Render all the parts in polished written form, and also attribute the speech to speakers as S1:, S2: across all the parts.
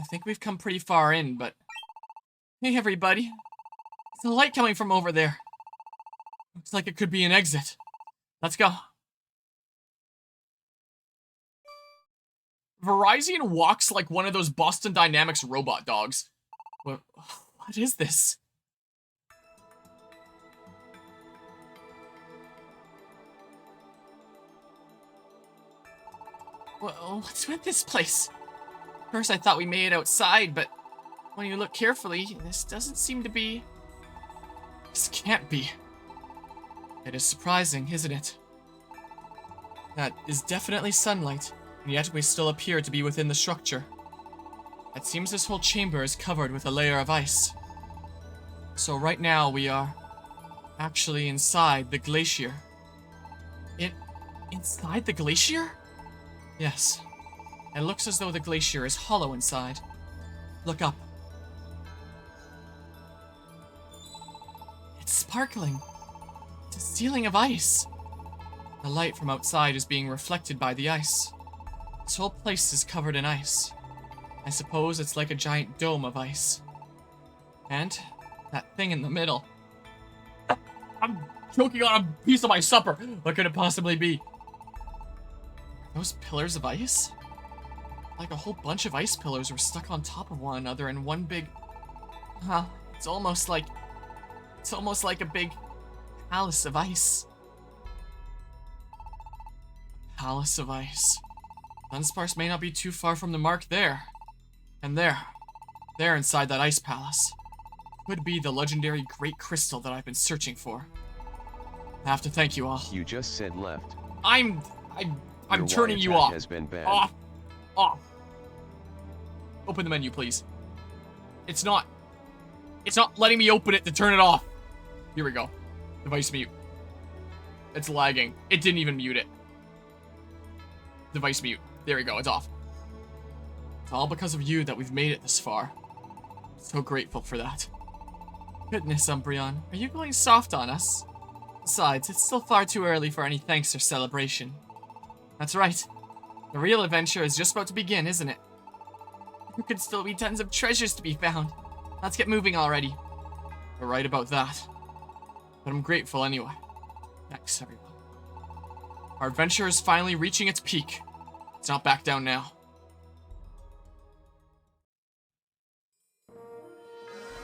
S1: I think we've come pretty far in, but... Hey, everybody. There's a light coming from over there. Looks like it could be an exit. Let's go. Verizon walks like one of those Boston Dynamics robot dogs. What is this? Well, what's with this place? First I thought we made it outside, but when you look carefully, this doesn't seem to be... This can't be. It is surprising, isn't it? That is definitely sunlight, and yet we still appear to be within the structure. It seems this whole chamber is covered with a layer of ice. So right now we are actually inside the glacier. Inside the glacier? Yes. It looks as though the glacier is hollow inside. Look up. It's sparkling. It's a ceiling of ice. The light from outside is being reflected by the ice. This whole place is covered in ice. I suppose it's like a giant dome of ice. And that thing in the middle. I'm choking on a piece of my supper. What could it possibly be? Those pillars of ice? Like a whole bunch of ice pillars were stuck on top of one another in one big... Well, it's almost like a big palace of ice. A palace of ice. Dunsparce may not be too far from the mark there. And there inside that ice palace, could be the legendary Great Crystal that I've been searching for. I have to thank you all.
S2: You just said left.
S1: I'm
S2: Your
S1: turning you off.
S2: has been banned.
S1: Off. Open the menu, please. It's not letting me open it to turn it off. Here we go. Device mute. It's lagging. It didn't even mute it. Device mute. There we go. It's off. It's all because of you that we've made it this far. So grateful for that. Goodness, Umbreon, are you going soft on us? Besides, it's still far too early for any thanks or celebration. That's right. The real adventure is just about to begin, isn't it? There could still be tons of treasures to be found. Let's get moving already. You're right about that. But I'm grateful anyway. Thanks, everyone. Our adventure is finally reaching its peak. Let's not back down now.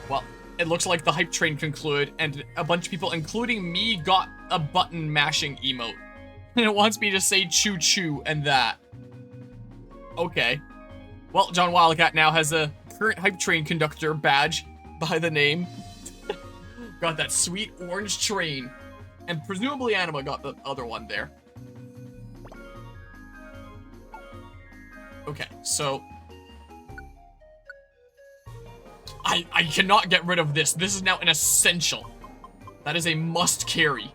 S1: Well, it looks like the hype train concluded, and a bunch of people, including me, got a button mashing emote. And it wants me to say choo choo and that. Okay. Well, John Wildcat now has a current hype train conductor badge by the name. Got that sweet orange train. And presumably Anima got the other one there. Okay, so... I cannot get rid of this. This is now an essential. That is a must carry.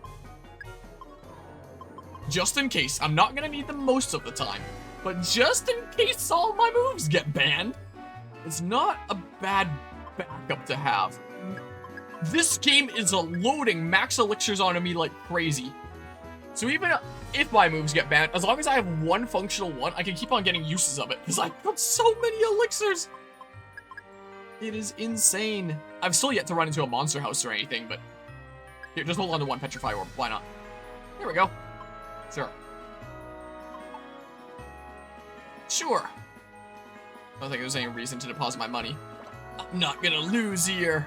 S1: Just in case. I'm not gonna need them most of the time. But just in case all my moves get banned. It's not a bad backup to have. This game is loading max elixirs onto me like crazy. So even if my moves get banned, as long as I have one functional one, I can keep on getting uses of it. Because I've got so many elixirs. It is insane. I've still yet to run into a monster house or anything, but... Here, just hold on to one Petrify Orb. Why not? Here we go. Sure. Sure. I don't think there's any reason to deposit my money. I'm not gonna lose here.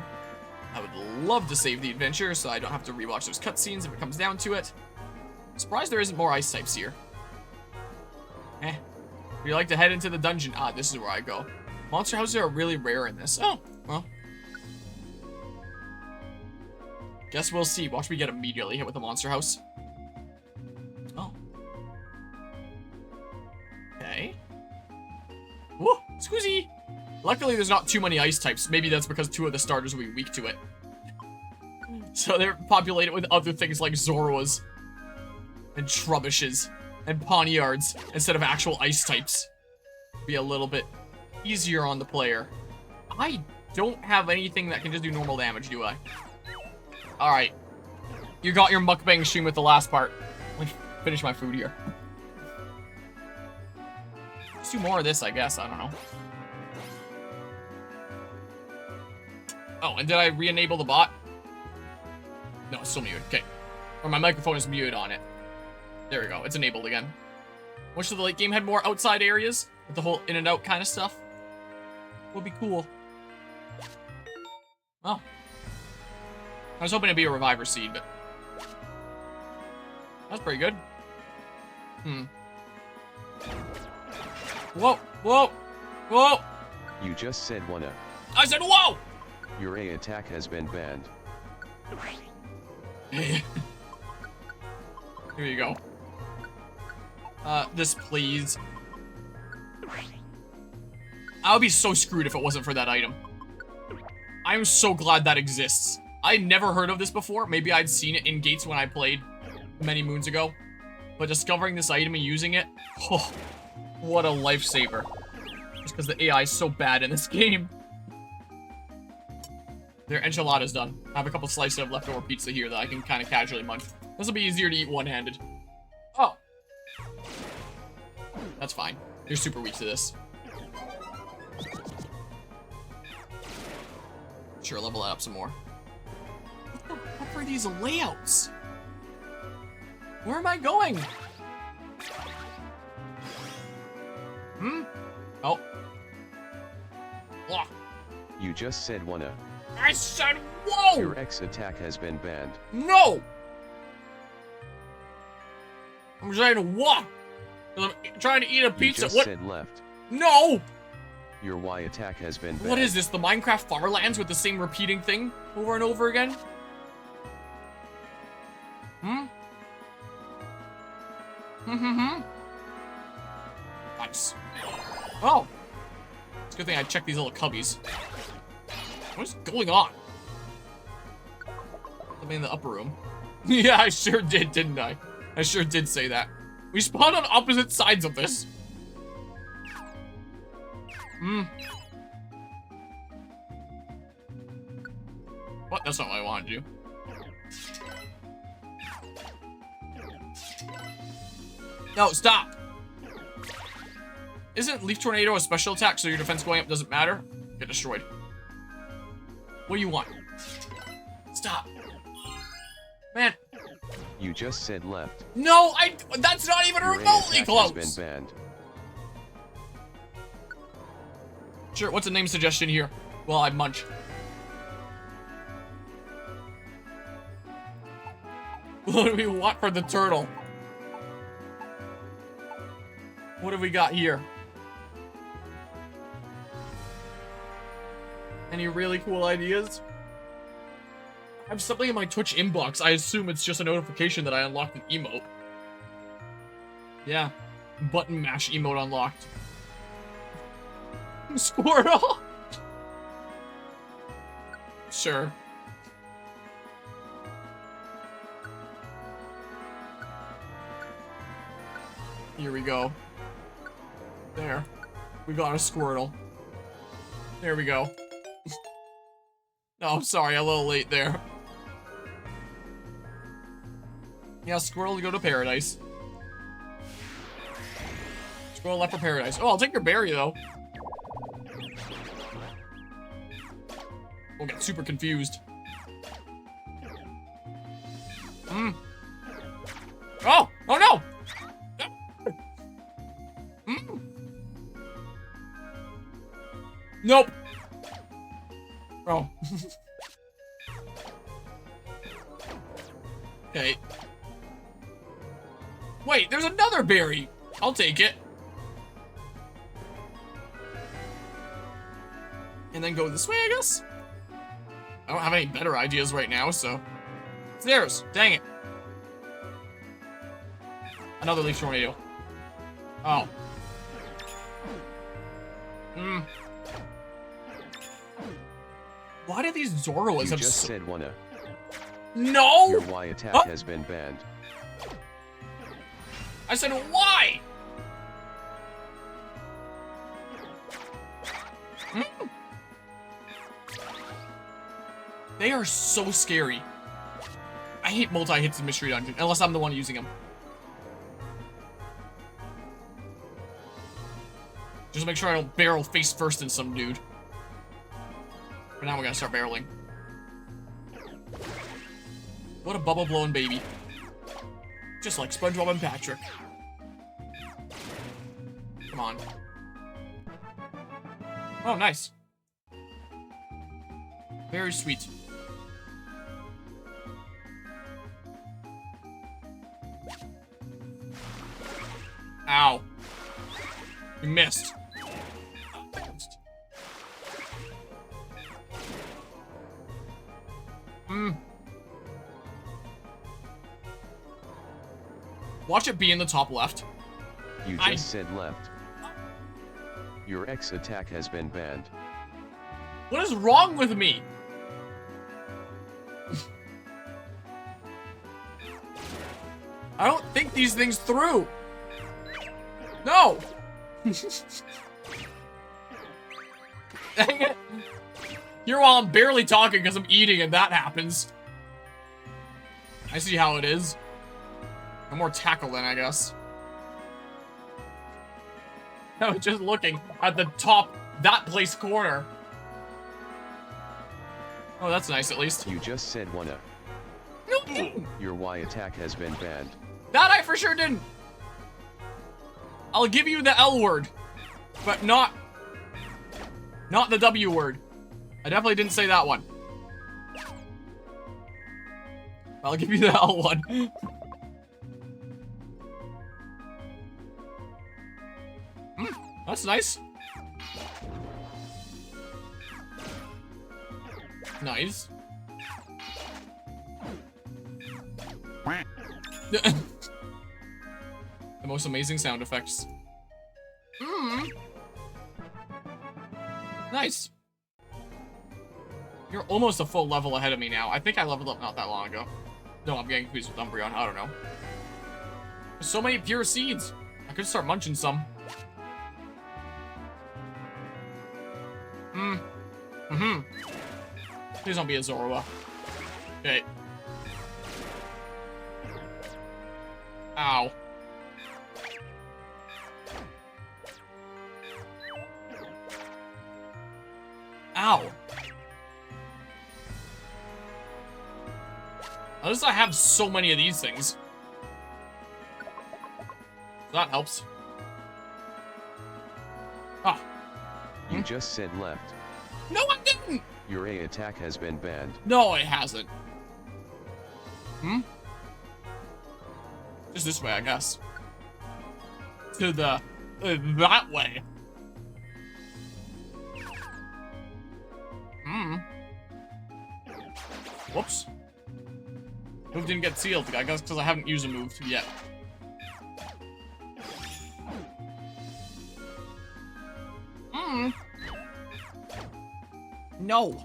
S1: I would love to save the adventure so I don't have to rewatch those cutscenes if it comes down to it. I'm surprised there isn't more ice types here. Would you like to head into the dungeon? Ah, this is where I go. Monster houses are really rare in this. Oh, well. Guess we'll see. Watch me get immediately hit with a monster house. Oh. Okay. Whoa, squeezy! Luckily, there's not too many ice types. Maybe that's because 2 of the starters will be weak to it. So they're populated with other things like Zoroas and Trubbishes and Pawniards instead of actual ice types. Be a little bit easier on the player. I don't have anything that can just do normal damage, do I? Alright. You got your mukbang stream with the last part. Let me finish my food here. Let's do more of this, I guess. I don't know. Oh, and did I re-enable the bot? No, it's still muted. Okay. Or my microphone is muted on it. There we go. It's enabled again. Wish the late game had more outside areas with the whole in and out kind of stuff. Would be cool. Oh. I was hoping it'd be a reviver seed, but that's pretty good. Whoa, whoa, whoa!
S2: You just said wanna.
S1: I said whoa!
S2: Your A attack has been banned.
S1: Here you go. This please. I would be so screwed if it wasn't for that item. I'm so glad that exists. I never heard of this before. Maybe I'd seen it in Gates when I played many moons ago. But discovering this item and using it, oh, what a lifesaver. Just because the AI is so bad in this game. Their enchilada's done. I have a couple slices of leftover pizza here that I can kind of casually munch. This will be easier to eat one-handed. Oh. That's fine. You're super weak to this. Sure, level that up some more. What the fuck are these layouts? Where am I going? Oh. Whoa.
S2: You just said wanna.
S1: I said whoa!
S2: Your X attack has been banned.
S1: No! I'm saying what? I'm trying to eat a pizza.
S2: You just
S1: What?
S2: said left.
S1: No!
S2: Your Y attack has been banned.
S1: What is this? The Minecraft Farlands with the same repeating thing over and over again? Nice. Oh. It's a good thing I checked these little cubbies. What is going on? I'm in the upper room. Yeah, I sure did, didn't I? I sure did say that. We spawned on opposite sides of this. What? That's not what I wanted to do. No, stop! Isn't Leaf Tornado a special attack, so your defense going up doesn't matter? Get destroyed. What do you want? Stop. Man.
S2: You just said left.
S1: No, that's not even
S2: Your A
S1: remotely
S2: attack
S1: close!
S2: has been banned.
S1: Sure, what's a name suggestion here? Well, I munch. What do we want for the turtle? What have we got here? Any really cool ideas? I have something in my Twitch inbox. I assume it's just a notification that I unlocked an emote. Yeah. Button mash emote unlocked. Squirtle! Sure. Here we go. There. We got a Squirtle. There we go. Oh, sorry, a little late there. Yeah, Squirrel, go to paradise. Squirrel left for paradise. Oh, I'll take your berry, though. We'll get super confused. Oh! Oh, no! Nope. Oh. Okay. Wait, there's another berry. I'll take it. And then go this way, I guess? I don't have any better ideas right now, so... It's theirs. Dang it. Another leaf tornado. Oh. Why do these Zoroas
S2: You
S1: have
S2: just said wanna.
S1: No!
S2: Your Y attack has been banned.
S1: I said why? They are so scary. I hate multi-hits in Mystery Dungeon, unless I'm the one using them. Just make sure I don't barrel face first in some dude. But now we're gonna start barreling. What a bubble-blowing baby. Just like SpongeBob and Patrick. Come on. Oh, nice. Very sweet. Ow. You missed. Watch it be in the top left.
S2: You just said left. Your X attack has been banned.
S1: What is wrong with me? I don't think these things through. No. Dang it. Here while I'm barely talking because I'm eating and that happens. I see how it is. I'm more tackle then, I guess. I was just looking at the top, that place corner. Oh, that's nice at least.
S2: You just said wanna.
S1: No, I didn't.
S2: Your Y attack has been banned.
S1: That I for sure didn't. I'll give you the L word, but not the W word. I definitely didn't say that one. I'll give you the L one. That's nice. Nice. The most amazing sound effects. Nice. You're almost a full level ahead of me now. I think I leveled up not that long ago. No, I'm getting confused with Umbreon. I don't know. There's so many pure seeds. I could start munching some. Please don't be a Zorua. Okay. Ow. Ow. At least I have so many of these things. That helps. Ah.
S2: You just said left.
S1: No, I didn't!
S2: Your A attack has been banned.
S1: No, it hasn't. Just this way, I guess. To the... that way. Whoops. Move didn't get sealed, I guess because I haven't used a move yet. No.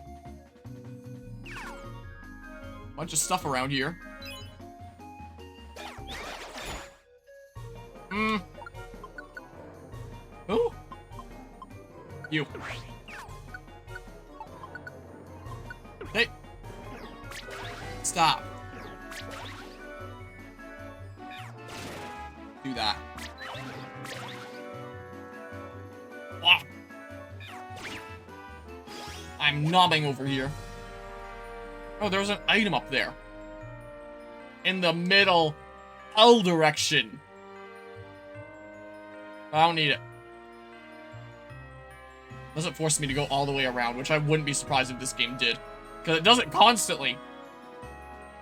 S1: Bunch of stuff around here. Ooh. You. Hey. Stop. Do that. Ah. I'm nobbing over here. Oh, there was an item up there. In the middle L direction. I don't need it. Doesn't force me to go all the way around, which I wouldn't be surprised if this game did. Because it does it constantly.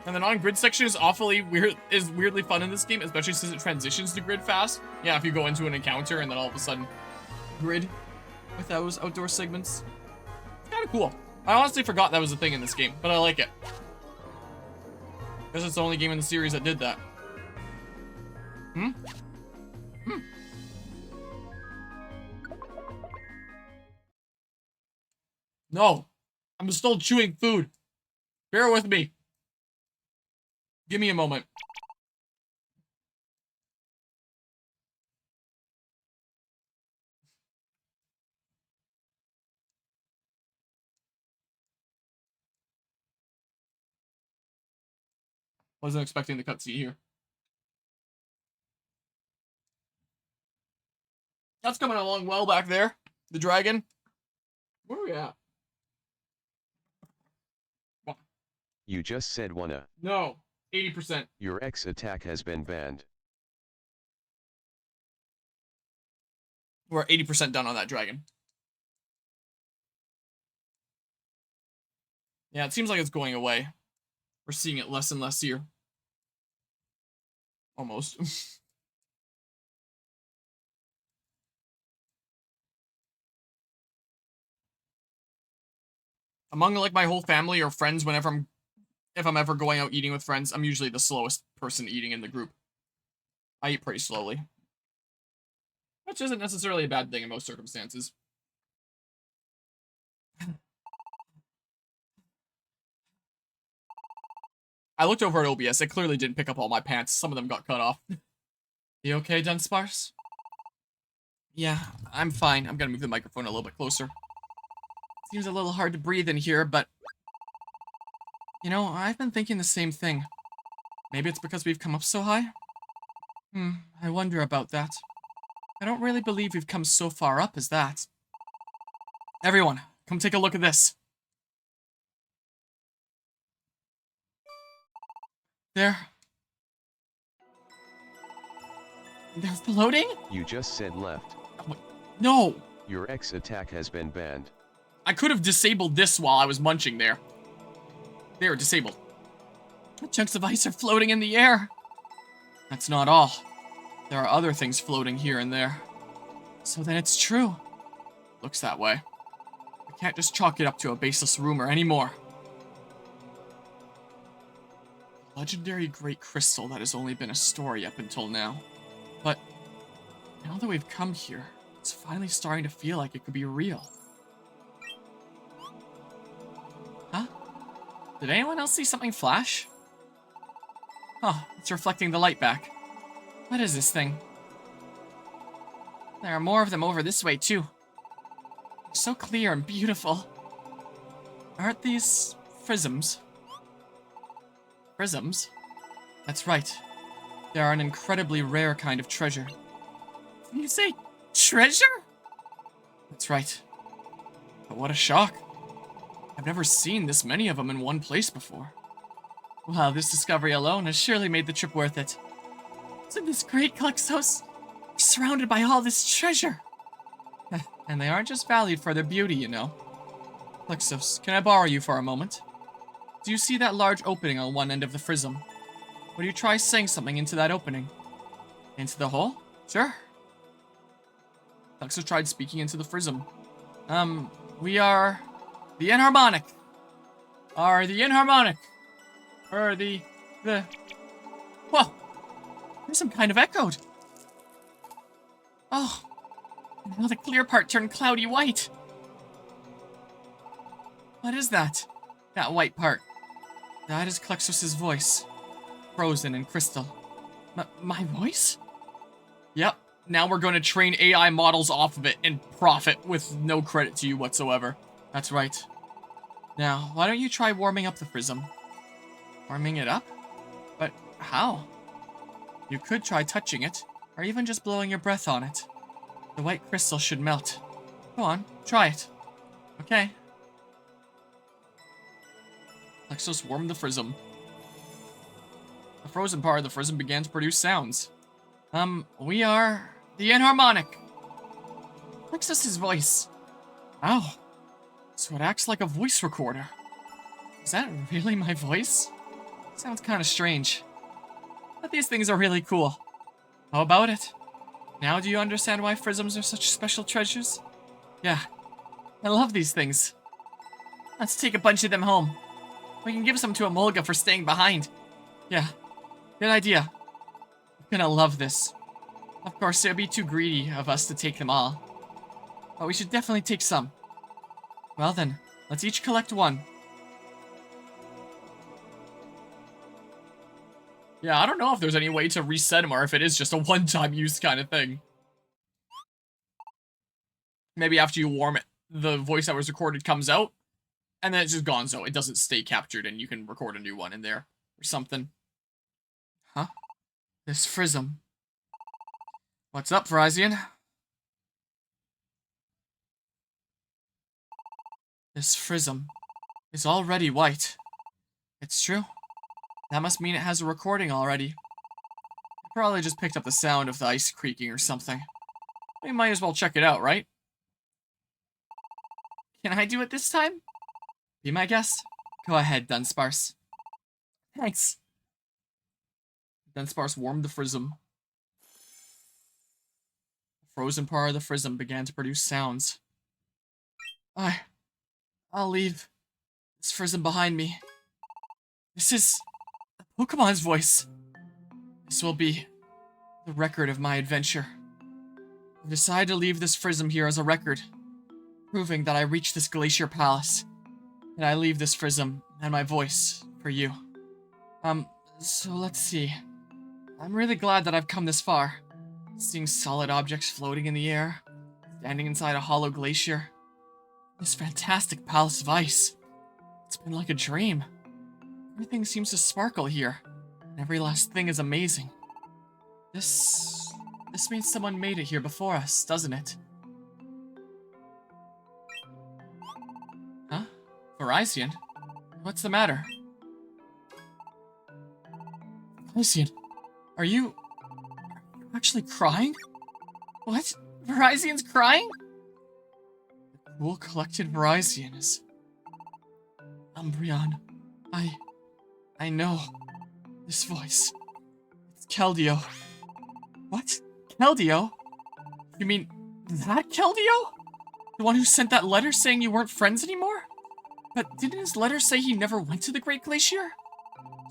S1: And the non-grid section is awfully weird, is weirdly fun in this game, especially since it transitions to grid fast. Yeah, if you go into an encounter and then all of a sudden grid with those outdoor segments. It's kind of cool. I honestly forgot that was a thing in this game, but I like it. Because it's the only game in the series that did that. No. I'm still chewing food. Bear with me. Give me a moment. Wasn't expecting the cutscene here. That's coming along well back there. The dragon. Where are we at?
S2: You just said wanna.
S1: No. 80%.
S2: Your X attack has been banned.
S1: We're 80% done on that dragon. Yeah, it seems like it's going away. We're seeing it less and less here. Almost. Among, like, my whole family or friends, if I'm ever going out eating with friends, I'm usually the slowest person eating in the group. I eat pretty slowly. Which isn't necessarily a bad thing in most circumstances. I looked over at OBS. It clearly didn't pick up all my pants. Some of them got cut off. You okay, Dunsparce? Yeah, I'm fine. I'm gonna move the microphone a little bit closer. Seems a little hard to breathe in here, but... You know, I've been thinking the same thing. Maybe it's because we've come up so high? I wonder about that. I don't really believe we've come so far up as that. Everyone, come take a look at this. They're floating?
S2: You just said left.
S1: No!
S2: Your X attack has been banned.
S1: I could have disabled this while I was munching there. They are disabled. The chunks of ice are floating in the air. That's not all. There are other things floating here and there. So then it's true. Looks that way. We can't just chalk it up to a baseless rumor anymore. Legendary great crystal that has only been a story up until now. But now that we've come here, it's finally starting to feel like it could be real. Huh? Did anyone else see something flash? Oh, it's reflecting the light back. What is this thing? There are more of them over this way, too. They're so clear and beautiful. Aren't these prisms? Prisms? That's right. They are an incredibly rare kind of treasure. You say treasure? That's right. But what a shock. I've never seen this many of them in one place before. Wow, this discovery alone has surely made the trip worth it. Isn't this great, Klexos? We're surrounded by all this treasure. And they aren't just valued for their beauty, you know. Klexos, can I borrow you for a moment? Do you see that large opening on one end of the prism? Would you try saying something into that opening? Into the hole? Sure. Klexos tried speaking into the prism. We are... the inharmonic. Are the inharmonic. Or the... Whoa! Prism kind of echoed. Oh. Now the clear part turned cloudy white. What is that? That white part. That is Klexos' voice. Frozen in crystal. My voice? Yep. Now we're going to train AI models off of it and profit with no credit to you whatsoever. That's right. Now, why don't you try warming up the prism? Warming it up? But how? You could try touching it, or even just blowing your breath on it. The white crystal should melt. Go on, try it. Okay. Klexos warmed the prism. The frozen part of the prism began to produce sounds. We are the inharmonic. Klexos' voice. Oh. So it acts like a voice recorder. Is that really my voice? Sounds kind of strange. But these things are really cool. How about it? Now do you understand why prisms are such special treasures? Yeah. I love these things. Let's take a bunch of them home. We can give some to Emolga for staying behind. Yeah. Good idea. I'm gonna love this. Of course, it would be too greedy of us to take them all. But we should definitely take some. Well then, let's each collect one. Yeah, I don't know if there's any way to reset them or if it is just a one-time use kind of thing. Maybe after you warm it, the voice that was recorded comes out, and then it's just gone, so it doesn't stay captured, and you can record a new one in there, or something. Huh? This prism. What's up, Vryzian? This prism is already white. It's true. That must mean it has a recording already. It probably just picked up the sound of the ice creaking or something. We might as well check it out, right? Can I do it this time? Be my guest. Go ahead, Dunsparce. Thanks. Dunsparce warmed the Frizzum. The frozen part of the Frizzum began to produce sounds. I'll leave this Frizzum behind me. This is a Pokemon's voice. This will be the record of my adventure. I decided to leave this Frizzum here as a record, proving that I reached this Glacier Palace. And I leave this Frizzum and my voice for you. So let's see. I'm really glad that I've come this far. Seeing solid objects floating in the air, standing inside a hollow glacier. This fantastic palace of ice. It's been like a dream. Everything seems to sparkle here, and every last thing is amazing. This means someone made it here before us, doesn't it? Huh? Verizon? What's the matter? Verizon, are you actually crying? What? Verizon's crying? The cool collected Verizon is... Umbreon. I know this voice. It's Keldeo. What? Keldeo? You mean that Keldeo? The one who sent that letter saying you weren't friends anymore? But didn't his letter say he never went to the Great Glacier?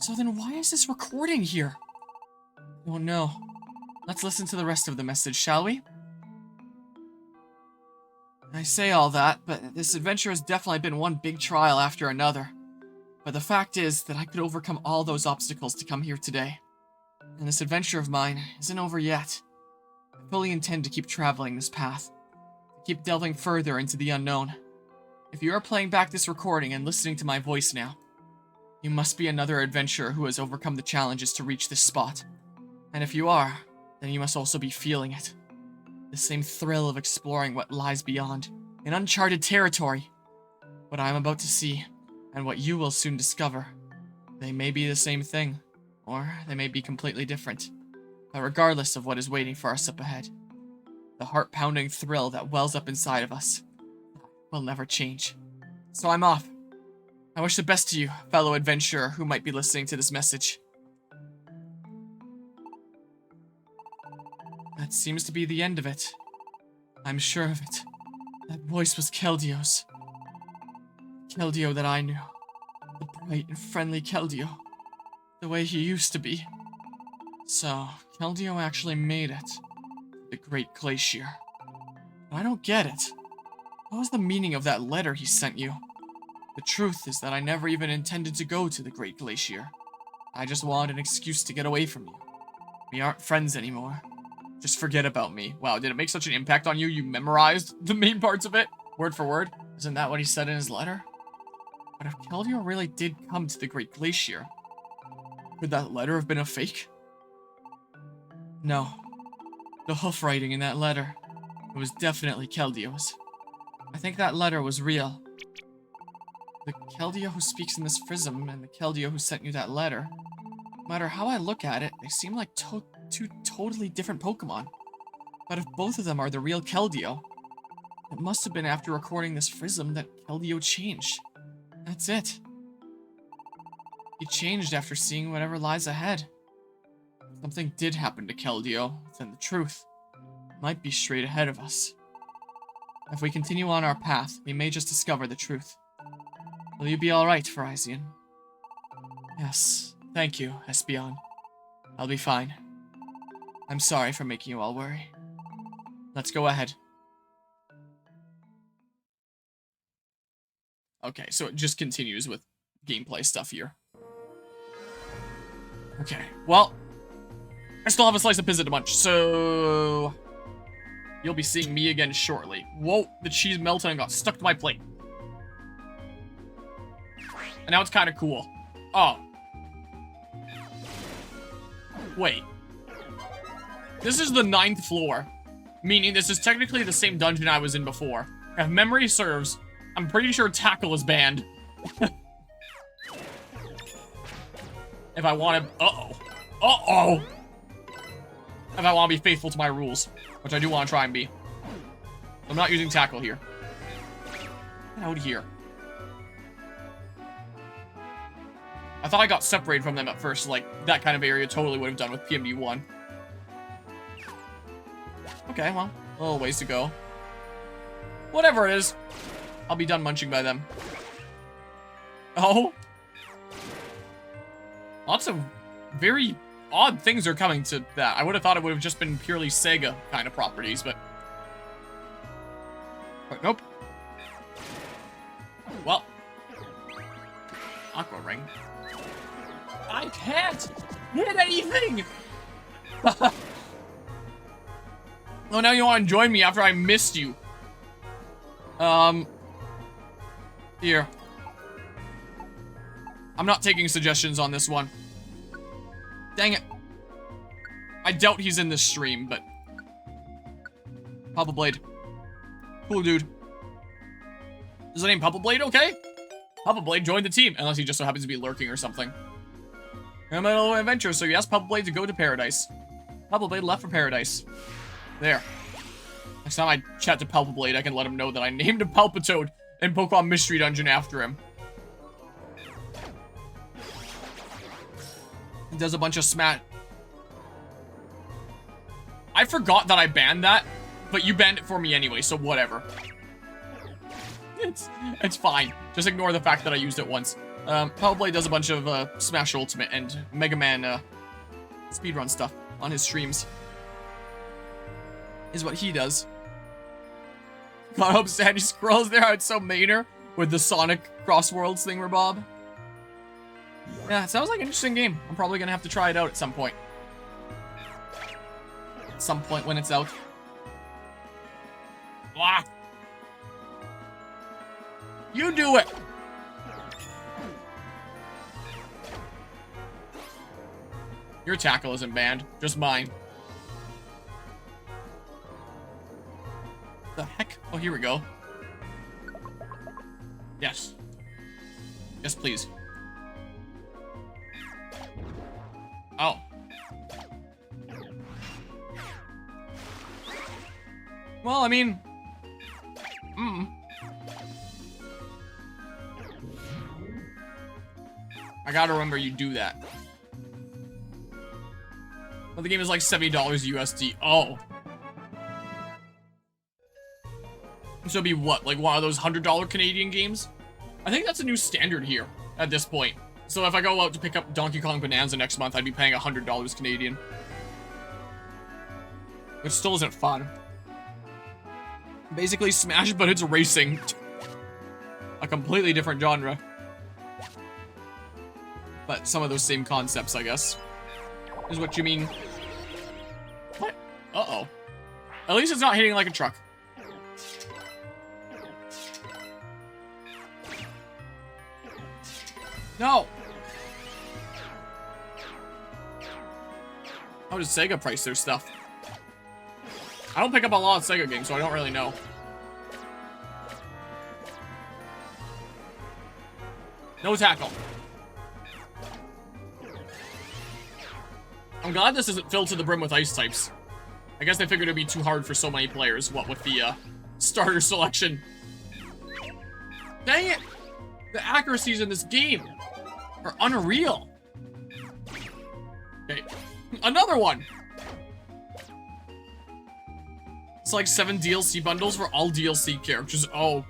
S1: So then why is this recording here? Oh no. Let's listen to the rest of the message, shall we? I say all that, but this adventure has definitely been one big trial after another. But the fact is that I could overcome all those obstacles to come here today. And this adventure of mine isn't over yet. I fully intend to keep traveling this path, to keep delving further into the unknown. If you are playing back this recording and listening to my voice now, you must be another adventurer who has overcome the challenges to reach this spot. And if you are, then you must also be feeling it. The same thrill of exploring what lies beyond, in uncharted territory. What I am about to see, and what you will soon discover, they may be the same thing, or they may be completely different. But regardless of what is waiting for us up ahead, the heart-pounding thrill that wells up inside of us will never change. So I'm off. I wish the best to you, fellow adventurer who might be listening to this message. That seems to be the end of it. I'm sure of it. That voice was Keldeo's. Keldeo that I knew. The bright and friendly Keldeo. The way he used to be. So, Keldeo actually made it. The Great Glacier. But I don't get it. What was the meaning of that letter he sent you? The truth is that I never even intended to go to the Great Glacier. I just wanted an excuse to get away from you. We aren't friends anymore. Just forget about me. Wow, did it make such an impact on you? You memorized the main parts of it? Word for word? Isn't that what he said in his letter? But if Keldeo really did come to the Great Glacier, could that letter have been a fake? No. The hoof writing in that letter, it was definitely Keldeo's. I think that letter was real. The Keldeo who speaks in this Frizzum and the Keldeo who sent you that letter, no matter how I look at it, they seem like two totally different Pokemon. But if both of them are the real Keldeo, it must have been after recording this Frizzum that Keldeo changed. That's it. He changed after seeing whatever lies ahead. If something did happen to Keldeo, then the truth might be straight ahead of us. If we continue on our path, we may just discover the truth. Will you be alright, Verizon? Yes, thank you, Espeon. I'll be fine. I'm sorry for making you all worry. Let's go ahead. Okay, so it just continues with gameplay stuff here. Okay, well, I still have a slice of pizza to munch, so you'll be seeing me again shortly. Whoa, the cheese melted and got stuck to my plate. And now it's kind of cool. Oh. Wait. This is the 9th floor, meaning this is technically the same dungeon I was in before. If memory serves, I'm pretty sure Tackle is banned. if I want to... Uh-oh. If I want to be faithful to my rules, which I do want to try and be. I'm not using tackle here. Get out of here. I thought I got separated from them at first, like, that kind of area totally would have done with PMD1. Okay, well, a little ways to go. Whatever it is, I'll be done munching by them. Oh. Lots of very odd things are coming to that. I would have thought it would have just been purely Sega kind of properties, but nope. Well. Aqua Ring. I can't hit anything! Oh, now you want to join me after I missed you. Here. I'm not taking suggestions on this one. Dang it. I doubt he's in this stream, but... Papa Blade. Cool dude. Is the name Papa Blade okay? Papa Blade joined the team, unless he just so happens to be lurking or something. I'm on a little adventure, so you asked Papa Blade to go to paradise. Papa Blade left for paradise. There. Next time I chat to Papa Blade, I can let him know that I named a Palpitoad in Pokemon Mystery Dungeon after him. He does a bunch of smat. I forgot that I banned that, but you banned it for me anyway, so whatever. It's fine. Just ignore the fact that I used it once. Papa Blade does a bunch of Smash Ultimate and Mega Man speedrun stuff on his streams. Is what he does. God, I hope Sandy Squirrel's there. It's so Mainer with the Sonic Crossworlds thing, Bob. Yeah, it sounds like an interesting game. I'm probably gonna have to try it out at some point. At some point when it's out. Ah. You do it! Your tackle isn't banned, just mine. The heck? Oh, here we go. Yes. Yes, please. Oh. Well, I mean... I gotta remember you do that. Well, the game is like $70 USD. Oh. So it'd be what? Like one of those $100 Canadian games? I think that's a new standard here at this point. So if I go out to pick up Donkey Kong Bonanza next month, I'd be paying $100 Canadian. Which still isn't fun. Basically Smash, but it's racing. A completely different genre. But some of those same concepts, I guess. Is what you mean. What? Uh-oh. At least it's not hitting like a truck. No! How does Sega price their stuff? I don't pick up a lot of Sega games, so I don't really know. No tackle. I'm glad this isn't filled to the brim with ice types. I guess they figured it'd be too hard for so many players, what with the starter selection. Dang it! The accuracies in this game are unreal. Okay, another one! It's like 7 DLC bundles for all DLC characters. Oh.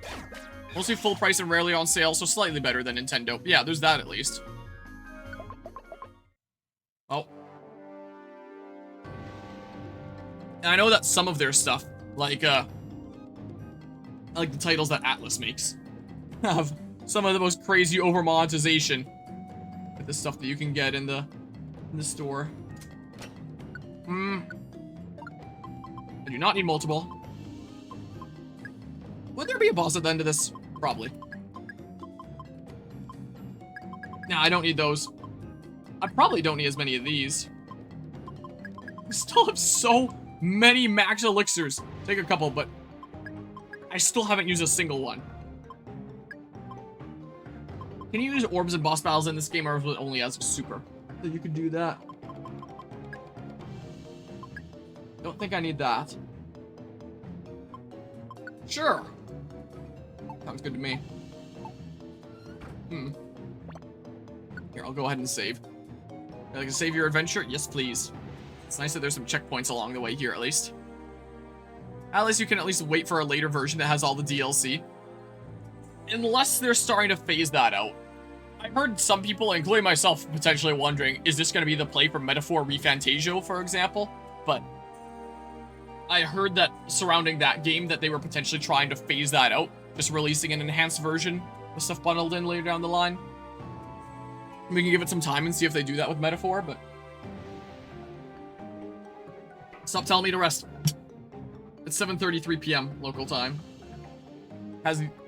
S1: Mostly full price and rarely on sale, so slightly better than Nintendo. Yeah, there's that at least. Oh. And I know that some of their stuff, like the titles that Atlas makes, have some of the most crazy over monetization with the stuff that you can get in the store. I do not need multiple. Would there be a boss at the end of this? Probably. Nah, I don't need those. I probably don't need as many of these. I still have so many max elixirs. Take a couple, but I still haven't used a single one. Can you use orbs in boss battles in this game, or is it only as a super? that you could do that. Don't think I need that. Sure. Sounds good to me. Here, I'll go ahead and save. Would you like to save your adventure? Yes, please. It's nice that there's some checkpoints along the way here, at least. At least you can at least wait for a later version that has all the DLC. Unless they're starting to phase that out. I've heard some people, including myself, potentially wondering, is this going to be the play for Metaphor ReFantazio, for example? But I heard that surrounding that game that they were potentially trying to phase that out, just releasing an enhanced version with stuff bundled in later down the line. We can give it some time and see if they do that with Metaphor, but stop telling me to rest. It's 7:33 p.m. local time.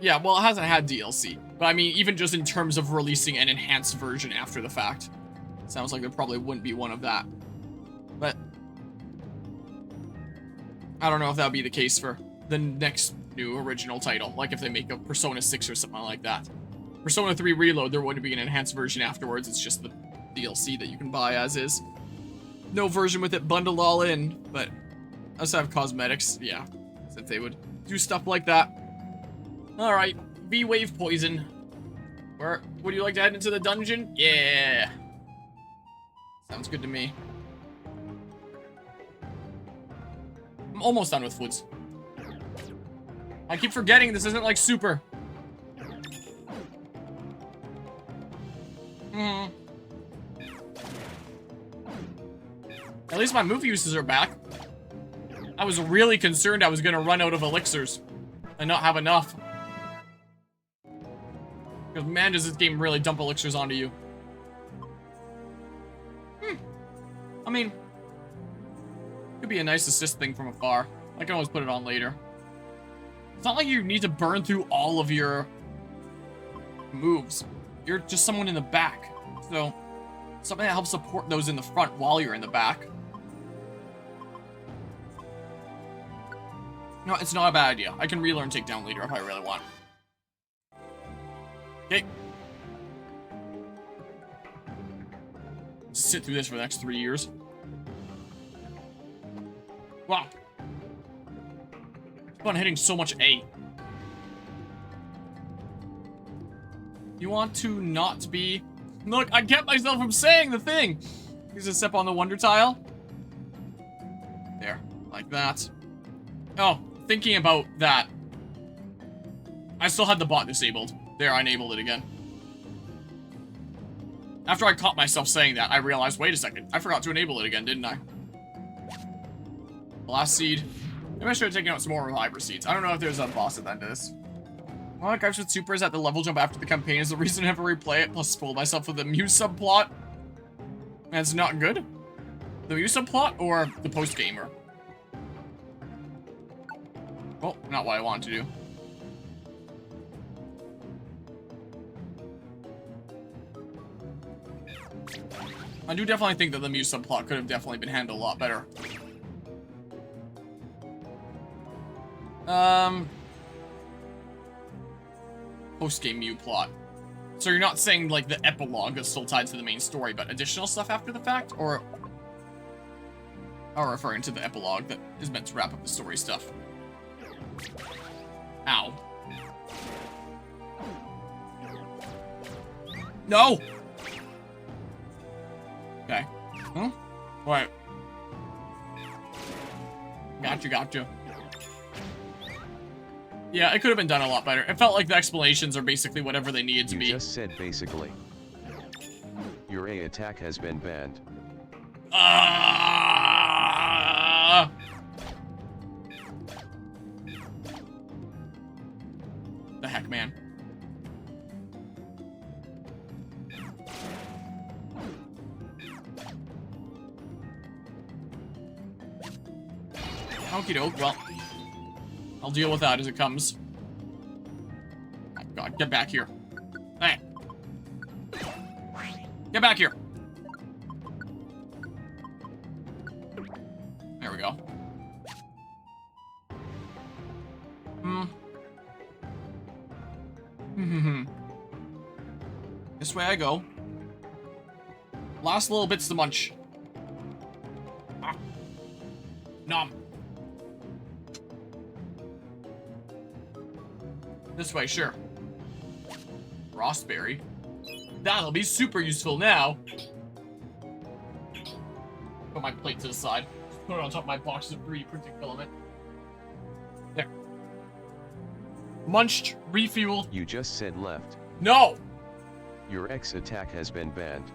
S1: Yeah, well, it hasn't had DLC. But I mean, even just in terms of releasing an enhanced version after the fact. Sounds like there probably wouldn't be one of that. But I don't know if that would be the case for the next new original title. Like if they make a Persona 6 or something like that. Persona 3 Reload, there wouldn't be an enhanced version afterwards. It's just the DLC that you can buy as is. No version with it bundled all in, but us have cosmetics, yeah. Since they would do stuff like that. Alright, V-Wave Poison. Would you like to head into the dungeon? Yeah. Sounds good to me. I'm almost done with Woods. I keep forgetting this isn't like Super. At least my move uses are back. I was really concerned I was gonna run out of elixirs and not have enough. Because man, does this game really dump elixirs onto you. I mean, could be a nice assist thing from afar. I can always put it on later. It's not like you need to burn through all of your moves. You're just someone in the back. So, something that helps support those in the front while you're in the back. No, it's not a bad idea. I can relearn Takedown later if I really want. Okay. Sit through this for the next 3 years. Wow. Keep on hitting so much A. You want to not be... Look, I kept myself from saying the thing! Use a step on the wonder tile. There, like that. Oh, thinking about that. I still had the bot disabled. There, I enabled it again. After I caught myself saying that, I realized, wait a second, I forgot to enable it again, didn't I? Last seed. Maybe I should have taken out some more reviver seeds. I don't know if there's a boss at the end of this. One of the gripes with Super is that the level jump after the campaign is the reason I never replay it, plus spoil myself with the Muse subplot. And it's not good? The Muse subplot or the post-gamer? Well, not what I wanted to do. I do definitely think that the Muse subplot could have definitely been handled a lot better. Post-game Mew plot. So you're not saying, like, the epilogue is still tied to the main story, but additional stuff after the fact? Or referring to the epilogue that is meant to wrap up the story stuff? Ow. No! Okay. Huh? Wait. Gotcha. Yeah, it could have been done a lot better. It felt like the explanations are basically whatever they needed to be.
S2: You just said basically. Your A attack has been banned.
S1: The heck, man. Okie doke, well. I'll deal with that as it comes. Oh God, get back here. Hey. Get back here. There we go. This way I go. Last little bits to munch. Ah. Nom. This way, sure. Frostberry. That'll be super useful now. Put my plate to the side. Put it on top of my boxes of 3D printing filament. There. Munched, refuel.
S2: You just said left.
S1: No!
S2: Your X attack has been banned.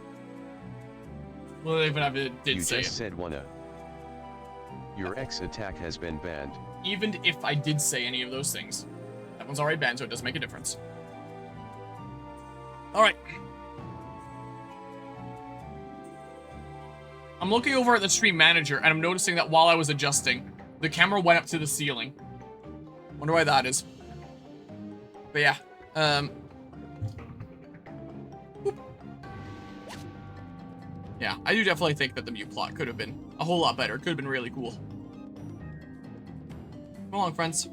S1: Well, even if it did
S2: you
S1: say
S2: just said wanna. Your X attack has been banned.
S1: Even if I did say any of those things. That one's already banned, so it doesn't make a difference. Alright. I'm looking over at the stream manager, and I'm noticing that while I was adjusting, the camera went up to the ceiling. Wonder why that is. But yeah, yeah, I do definitely think that the mute plot could have been a whole lot better. Could have been really cool. Come along, friends.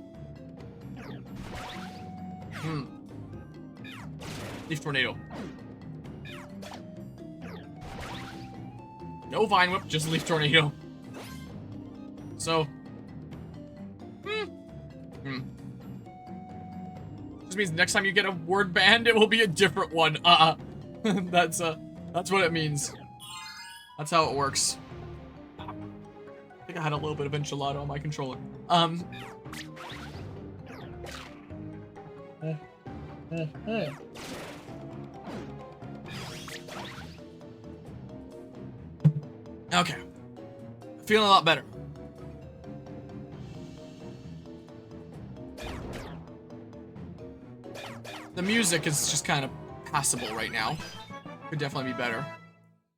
S1: Leaf tornado. No vine whip, just leaf tornado. So. This means next time you get a word banned, it will be a different one. That's what it means. That's how it works. I think I had a little bit of enchilada on my controller. Okay. Feeling a lot better. The music is just kind of passable right now. Could definitely be better.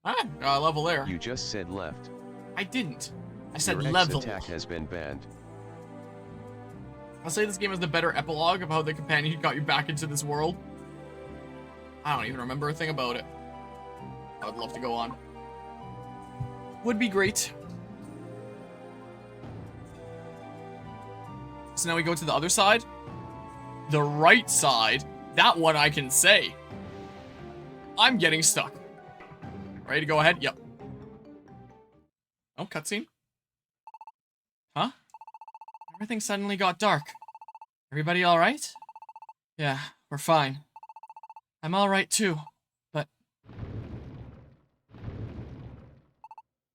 S1: Ah, got a level there.
S2: You just said left.
S1: I didn't. I said
S2: Your
S1: level.
S2: X attack has been banned.
S1: I'll say this game is the better epilogue of how the companion got you back into this world. I don't even remember a thing about it. I would love to go on. Would be great. So now we go to the other side. The right side. That one I can say. I'm getting stuck. Ready to go ahead? Yep. Oh, cutscene. Huh? Everything suddenly got dark. Everybody alright? Yeah, we're fine. I'm alright too, but...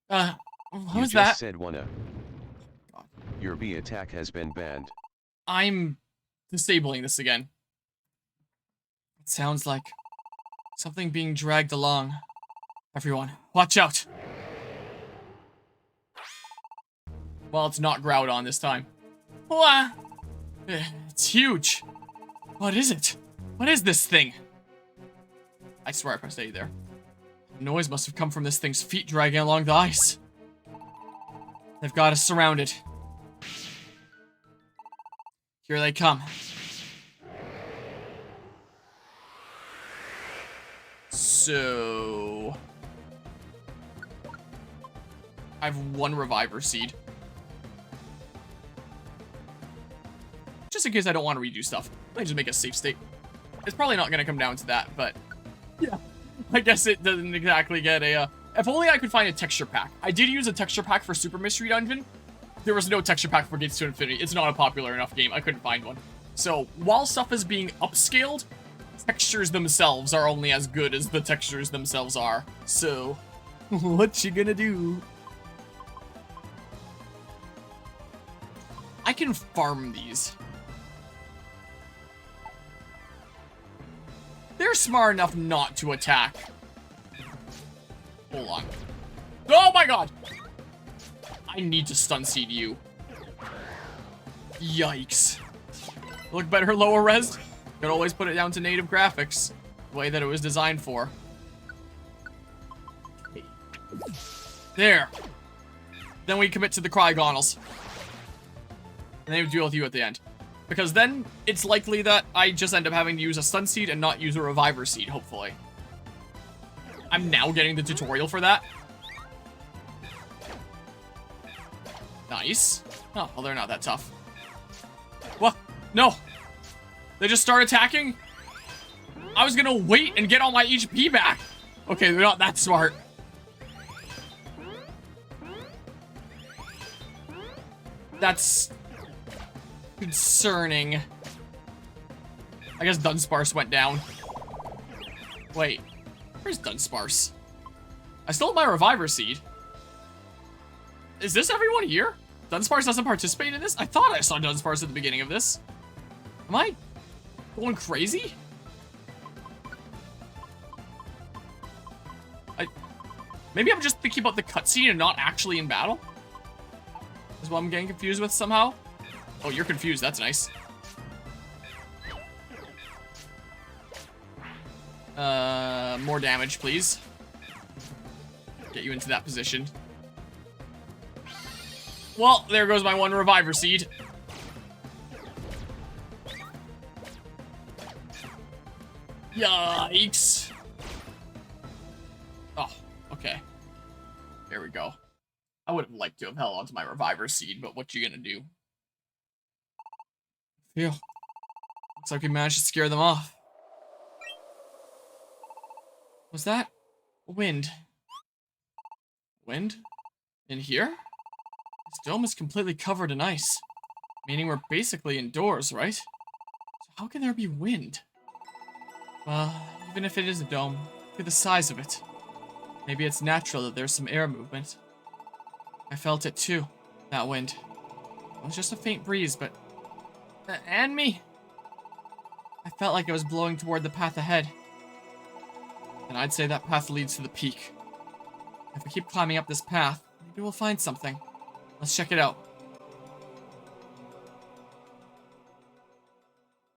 S1: what was that?
S2: You just said wanna. Your B attack has been banned.
S1: I'm disabling this again. It sounds like something being dragged along. Everyone, watch out! Well, it's not Groudon this time. Wah! It's huge. What is it? What is this thing? I swear I pressed A there. The noise must have come from this thing's feet dragging along the ice. They've got us surrounded. Here they come. So... I have one Reviver Seed. Just in case I don't want to redo stuff. Let me just make a safe state. It's probably not going to come down to that, but... yeah. I guess it doesn't exactly get a... If only I could find a texture pack. I did use a texture pack for Super Mystery Dungeon. There was no texture pack for Gates to Infinity. It's not a popular enough game. I couldn't find one. So, while stuff is being upscaled, textures themselves are only as good as the textures themselves are. So, what you gonna do? I can farm these. They're smart enough not to attack. Hold on. Oh my god! I need to stun seed you. Yikes. Look better lower res? Could always put it down to native graphics. The way that it was designed for. There. Then we commit to the Crygonals. And then we deal with you at the end. Because then, it's likely that I just end up having to use a stun seed and not use a reviver seed, hopefully. I'm now getting the tutorial for that. Nice. Oh, well, they're not that tough. What? No! They just start attacking? I was gonna wait and get all my HP back. Okay, they're not that smart. That's concerning. I guess Dunsparce went down. Wait, where's Dunsparce? I stole my Reviver Seed. Is this everyone here? Dunsparce doesn't participate in this? I thought I saw Dunsparce at the beginning of this. Am I going crazy? Maybe I'm just thinking about the cutscene and not actually in battle? Is what I'm getting confused with somehow? Oh, you're confused. That's nice. More damage, please. Get you into that position. Well, there goes my one Reviver Seed. Yikes. Oh, okay. There we go. I would have liked to have held onto my Reviver Seed, but what you gonna do? Phew. Looks like we managed to scare them off. Was that wind? Wind? In here? This dome is completely covered in ice, meaning we're basically indoors, right? So how can there be wind? Well, even if it is a dome, look at the size of it. Maybe it's natural that there's some air movement. I felt it too, that wind. It was just a faint breeze, but... and me! I felt like it was blowing toward the path ahead. And I'd say that path leads to the peak. If we keep climbing up this path, maybe we'll find something. Let's check it out.